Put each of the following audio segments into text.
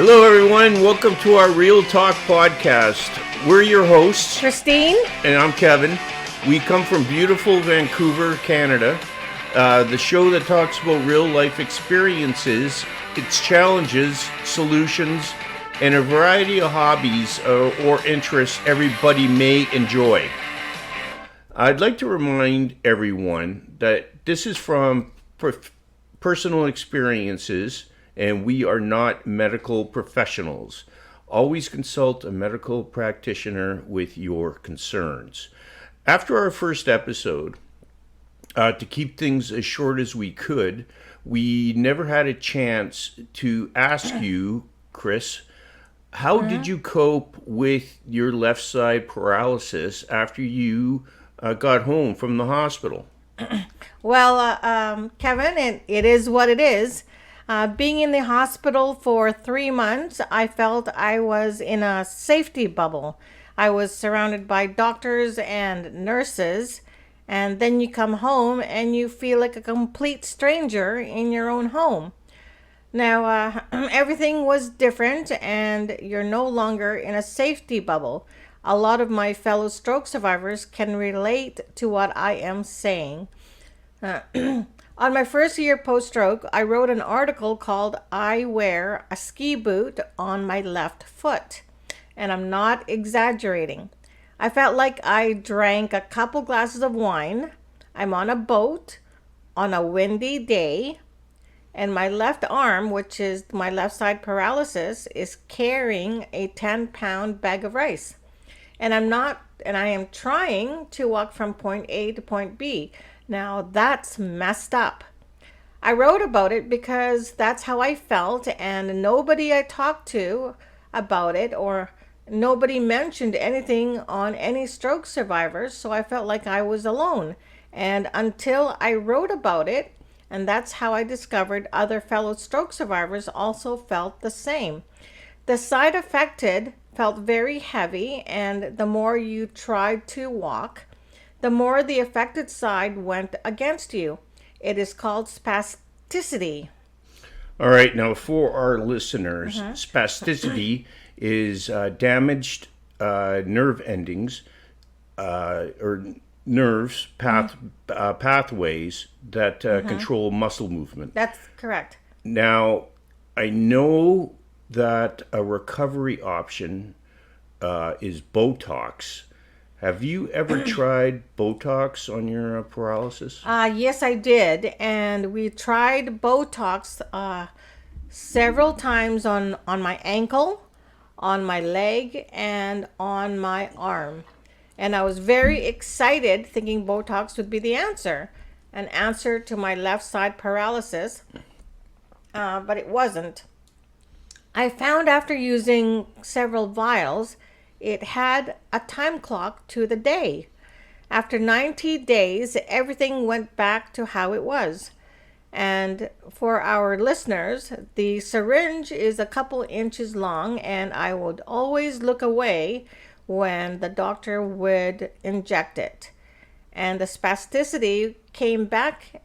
Hello, everyone. Welcome to our Real Talk podcast. We're your hosts, Christine, and I'm Kevin. We come from beautiful Vancouver, Canada. The show that talks about real life experiences, its challenges, solutions, and a variety of hobbies or interests everybody may enjoy. I'd like to remind everyone that this is from personal experiences, and we are not medical professionals. Always consult a medical practitioner with your concerns. After our first episode, to keep things as short as we could, we never had a chance to ask you, Chris, how did you cope with your left side paralysis after you got home from the hospital? Well, Kevin, it is what it is. Being in the hospital for 3 months, I felt I was in a safety bubble. I was surrounded by doctors and nurses, and then you come home and you feel like a complete stranger in your own home. Now, everything was different, and you're no longer in a safety bubble. A lot of my fellow stroke survivors can relate to what I am saying. On my first year post-stroke, I wrote an article called I Wear a Ski Boot on My Left Foot. And I'm not exaggerating. I felt like I drank a couple glasses of wine. I'm on a boat on a windy day, and my left arm, which is my left side paralysis, is carrying a 10-pound bag of rice. And I am trying to walk from point A to point B. Now that's messed up. I wrote about it because that's how I felt, and nobody I talked to about it or nobody mentioned anything on any stroke survivors, so I felt like I was alone. And until I wrote about it, and that's how I discovered other fellow stroke survivors also felt the same. The side affected felt very heavy, and the more you tried to walk, the more the affected side went against you. It is called spasticity. All right, now for our listeners, spasticity is damaged nerve endings or nerves, pathways that control muscle movement. That's correct. Now, I know that a recovery option is Botox. Have you ever tried Botox on your paralysis? Yes, I did. And we tried Botox several times on my ankle, on my leg, and on my arm. And I was very excited thinking Botox would be the answer, an answer to my left side paralysis, but it wasn't. I found after using several vials, it had a time clock to the day. After 90 days, everything went back to how it was. And for our listeners, the syringe is a couple inches long, and I would always look away when the doctor would inject it. And the spasticity came back,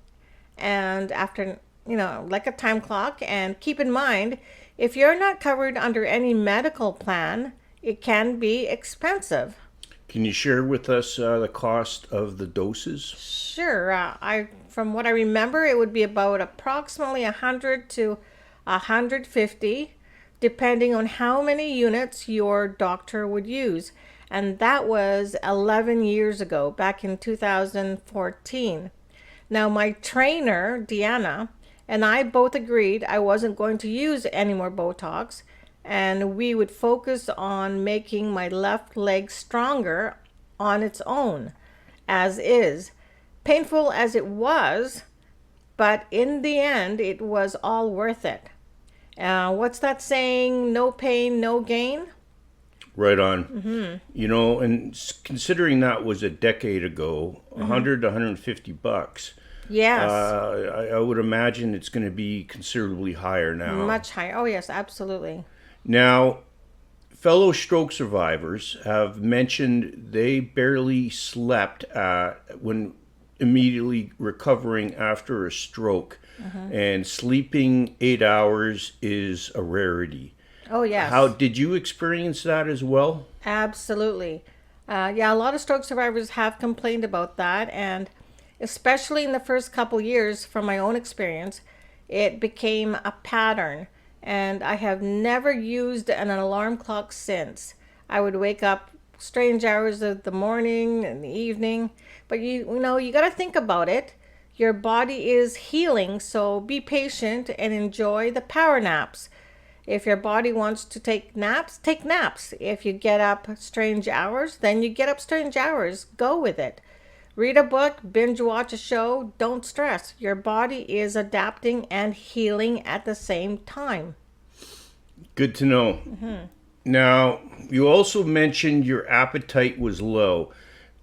and after, like a time clock. And keep in mind, if you're not covered under any medical plan, it can be expensive. Can you share with us the cost of the doses? Sure. From what I remember, it would be about approximately 100 to 150, depending on how many units your doctor would use. And that was 11 years ago, back in 2014. Now, my trainer, Deanna, and I both agreed I wasn't going to use any more Botox, and we would focus on making my left leg stronger on its own, as is. Painful as it was, but in the end, it was all worth it. What's that saying? No pain, no gain? Right on. And considering that was a decade ago, 100 to 150 bucks. Yes. I would imagine it's going to be considerably higher now. Much higher. Oh, yes, absolutely. Now, fellow stroke survivors have mentioned they barely slept when immediately recovering after a stroke, and sleeping 8 hours is a rarity. Oh, yes. How did you experience that as well? Absolutely. Yeah, a lot of stroke survivors have complained about that. And especially in the first couple years, from my own experience, it became a pattern. And I have never used an alarm clock since. I would wake up strange hours of the morning and the evening. But you got to think about it. Your body is healing, so be patient and enjoy the power naps. If your body wants to take naps, take naps. If you get up strange hours, then you get up strange hours. Go with it. Read a book, binge watch a show. Don't stress. Your body is adapting and healing at the same time. Good to know. Now, you also mentioned your appetite was low.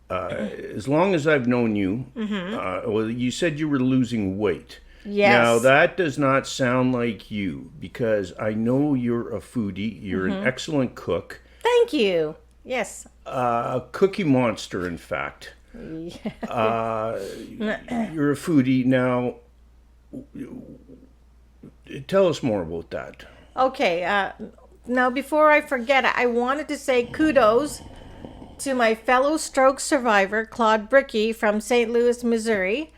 As long as I've known you, well, you said you were losing weight. Yes. Now, that does not sound like you, because I know you're a foodie. You're an excellent cook. Thank you. Yes. A cookie monster, in fact. You're a foodie. Now, tell us more about that. Okay. Now, before I forget, I wanted to say kudos to my fellow stroke survivor, Claude Bricky from St. Louis, Missouri.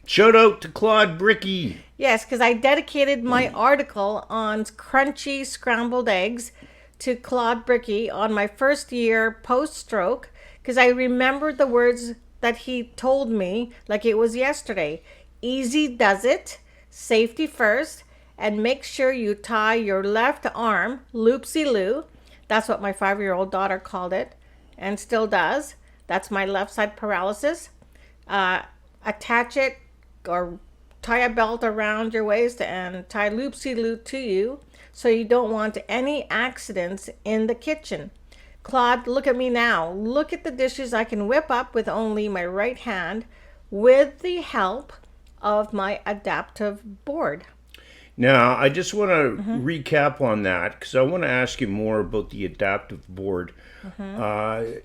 Shout out to Claude Bricky. Yes, because I dedicated my article on crunchy scrambled eggs to Claude Bricky on my first year post-stroke, because I remembered the words that he told me like it was yesterday. Easy does it, safety first, and make sure you tie your left arm, loopsy-loo. That's what my 5-year-old daughter called it, and still does. That's my left side paralysis. Attach it or tie a belt around your waist and tie loopsy-loo to you so you don't want any accidents in the kitchen. Claude, look at me now. Look at the dishes I can whip up with only my right hand with the help of my adaptive board. Now, I just want to recap on that, because I want to ask you more about the adaptive board.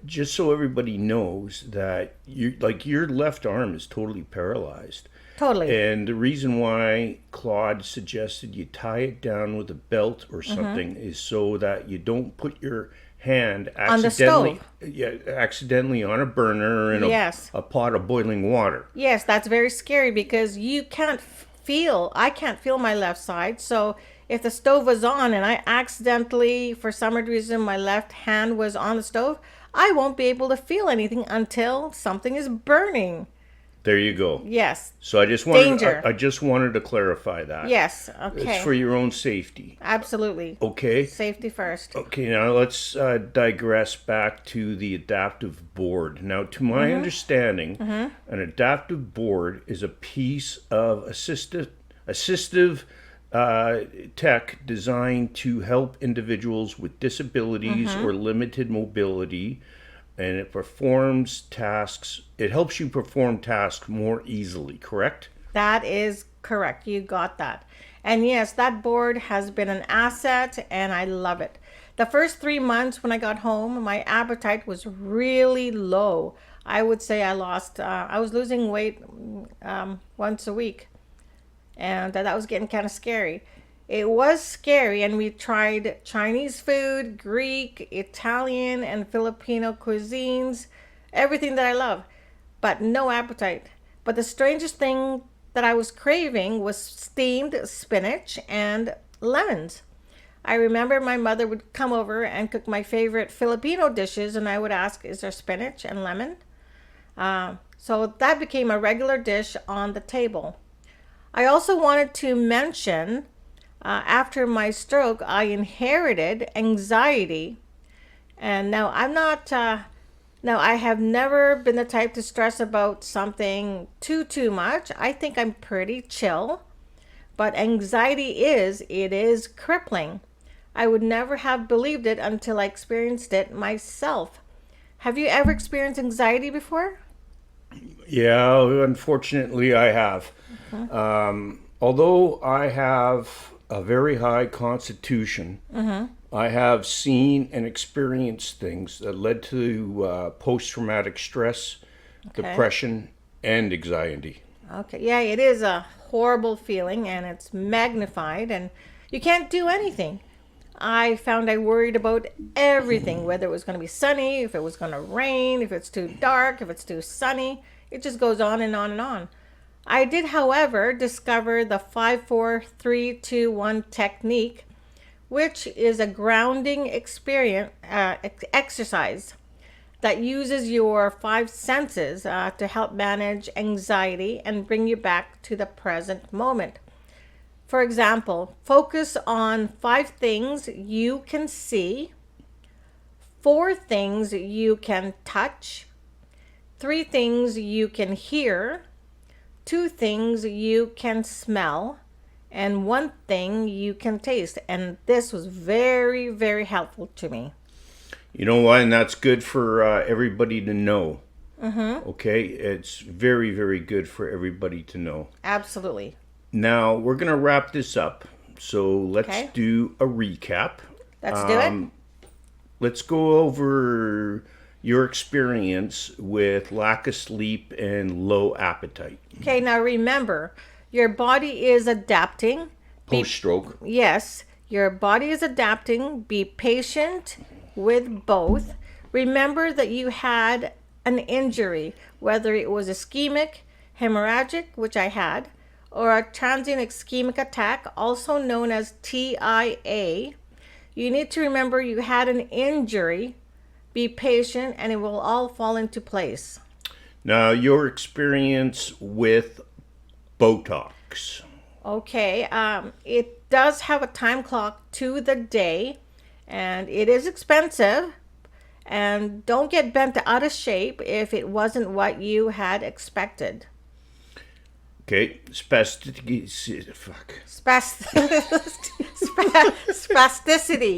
Just so everybody knows that your left arm is totally paralyzed. Totally. And the reason why Claude suggested you tie it down with a belt or something is so that you don't put your hand accidentally on a burner and a pot of boiling water. Yes, that's very scary because you can't I can't feel my left side. So if the stove was on and I accidentally, for some reason, my left hand was on the stove, I won't be able to feel anything until something is burning. There you go. Yes. So I just wanted to clarify that. Yes. Okay. It's for your own safety. Absolutely. Okay. Safety first. Okay. Now let's digress back to the adaptive board. Now, to my understanding, an adaptive board is a piece of assistive tech designed to help individuals with disabilities or limited mobility. And it helps you perform tasks more easily, correct? That is correct. You got that. And yes, that board has been an asset and I love it. The first 3 months when I got home, my appetite was really low. I would say I was losing weight once a week. And that was getting kind of scary. It was scary, and we tried Chinese food, Greek, Italian, and Filipino cuisines, everything that I love, but no appetite. But the strangest thing that I was craving was steamed spinach and lemons. I remember my mother would come over and cook my favorite Filipino dishes, and I would ask, is there spinach and lemon? So that became a regular dish on the table. I also wanted to mention after my stroke, I inherited anxiety. And now I have never been the type to stress about something too much. I think I'm pretty chill. But anxiety is crippling. I would never have believed it until I experienced it myself. Have you ever experienced anxiety before? Yeah, unfortunately I have. Although I have a very high constitution, I have seen and experienced things that led to post-traumatic stress, depression, and anxiety. Okay, yeah, it is a horrible feeling and it's magnified and you can't do anything. I found I worried about everything, whether it was going to be sunny, if it was going to rain, if it's too dark, if it's too sunny. It just goes on and on and on. I did, however, discover the 5-4-3-2-1 technique, which is a grounding exercise that uses your 5 senses to help manage anxiety and bring you back to the present moment. For example, focus on 5 things you can see, 4 things you can touch, 3 things you can hear, 2 things you can smell, and 1 thing you can taste. And this was very, very helpful to me. You know what? And that's good for everybody to know. Okay? It's very, very good for everybody to know. Absolutely. Now, we're going to wrap this up. So let's Okay. do a recap. Let's do it. Let's go over your experience with lack of sleep and low appetite. Okay, now remember, your body is adapting. Post-stroke. Yes, your body is adapting. Be patient with both. Remember that you had an injury, whether it was ischemic, hemorrhagic, which I had, or a transient ischemic attack, also known as TIA. You need to remember you had an injury. Be patient, and it will all fall into place. Now, your experience with Botox. Okay, it does have a time clock to the day, and it is expensive. And don't get bent out of shape if it wasn't what you had expected. Okay, Spasticity,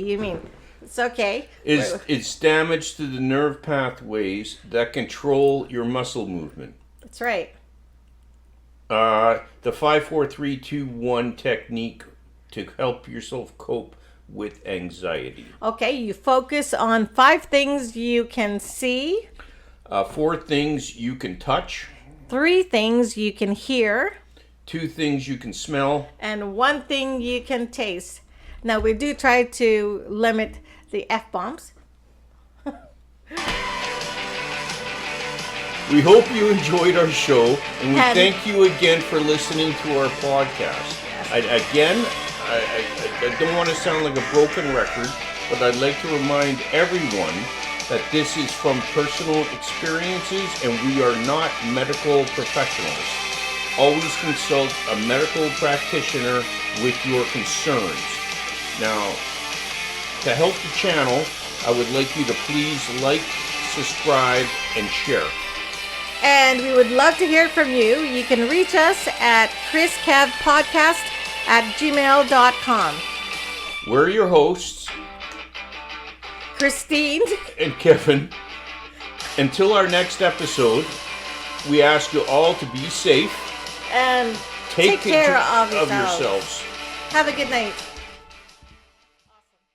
you mean? It's okay. It's damage to the nerve pathways that control your muscle movement. That's right. The 5-4-3-2-1 technique to help yourself cope with anxiety. Okay, you focus on 5 things you can see, 4 things you can touch, 3 things you can hear, 2 things you can smell, and 1 thing you can taste. Now, we do try to limit the F-bombs. We hope you enjoyed our show, and we And- thank you again for listening to our podcast. I don't want to sound like a broken record, but I'd like to remind everyone that this is from personal experiences and we are not medical professionals. Always consult a medical practitioner with your concerns. Now, to help the channel, I would like you to please like, subscribe, and share. And we would love to hear from you. You can reach us at chriskevpodcast@gmail.com. We're your hosts, Christine. and Kevin. Until our next episode, we ask you all to be safe. And Take care of of yourselves. yourselves. Have a good night.